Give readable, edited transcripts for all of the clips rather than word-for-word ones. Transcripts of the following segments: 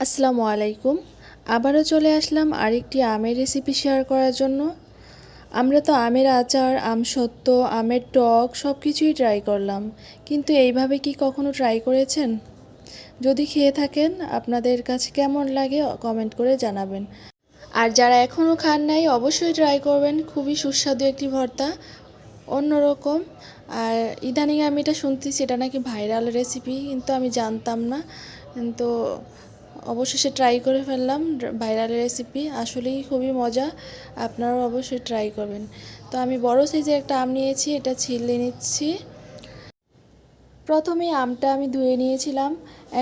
আসসালামু আলাইকুম। আবারও চলে আসলাম আরেকটি আমের রেসিপি শেয়ার করার জন্য। আমরা তো আমের আচার, আমসত্ত্ব, আমের টক সব কিছুই ট্রাই করলাম, কিন্তু এইভাবে কি কখনো ট্রাই করেছেন? যদি খেয়ে থাকেন আপনাদের কাছে কেমন লাগে কমেন্ট করে জানাবেন। আর যারা এখনও খান নাই অবশ্যই ট্রাই করবেন, খুবই সুস্বাদু একটি ভর্তা, অন্যরকম। আর ইদানিং আমি এটা শুনতেছি এটা নাকি ভাইরাল রেসিপি, কিন্তু আমি জানতাম না। কিন্তু অবশেষে ট্রাই করে ফেললাম। ভাইরাল রেসিপি আসলেই খুবই মজা, আপনারাও অবশ্যই ট্রাই করবেন। তো আমি বড় সাইজের একটা আম নিয়েছি, এটা ছিলে নিচ্ছি। প্রথমে আমটা আমি ধুয়ে নিয়েছিলাম,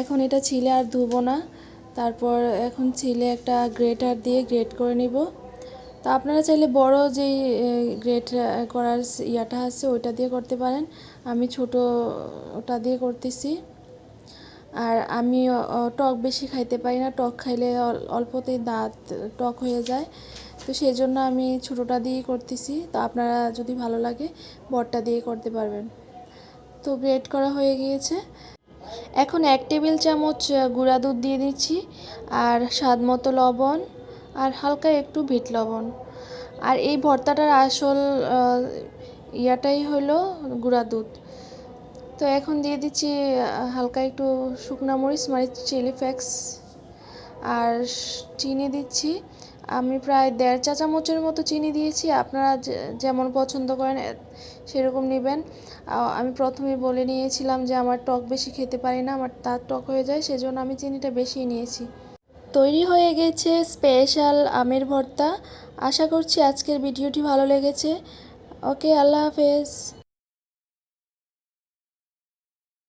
এখন এটা ছিলে আর ধুবো না। তারপর এখন ছিলে একটা গ্রেটার দিয়ে গ্রেট করে নিব। তো আপনারা চাইলে বড় যেই গ্রেট করার ইয়াটা আছে ওইটা দিয়ে করতে পারেন, আমি ছোট ওটা দিয়ে করতেছি। আর আমি টক বেশি খাইতে পারি না, টক খাইলে অল্পতেই দাঁত টক হয়ে যায়, তো সেই জন্য আমি ছোটোটা দিয়েই করতেছি। তো আপনারা যদি ভালো লাগে বড়টা দিয়ে করতে পারবেন। তো গ্রেট করা হয়ে গিয়েছে। এখন 1 টেবিল চামচ গুঁড়া দুধ দিয়ে দিচ্ছি, আর স্বাদ মতো লবণ, আর হালকা একটু বিট লবণ। আর এই ভর্তাটার আসল ইয়াটাই হলো গুঁড়া দুধ। তো এখন দিয়ে দিচ্ছি হালকা একটু শুকনা মরিচ, মানে চিলি ফ্লেক্স, আর চিনি দিচ্ছি। আমি প্রায় 1.5 চা চামচের মতো চিনি দিয়েছি, আপনারা যেমন পছন্দ করেন সেরকম নেবেন। আমি প্রথমে বলে নিয়েছিলাম যে আমার টক বেশি খেতে পারি না, আমার দাঁত টক হয়ে যায়, সেজন্য আমি চিনিটা বেশি নিয়েছি। তৈরি হয়ে গেছে স্পেশাল আমের ভর্তা। আশা করছি আজকের ভিডিওটি ভালো লেগেছে। ওকে, আল্লাহ হাফেজ।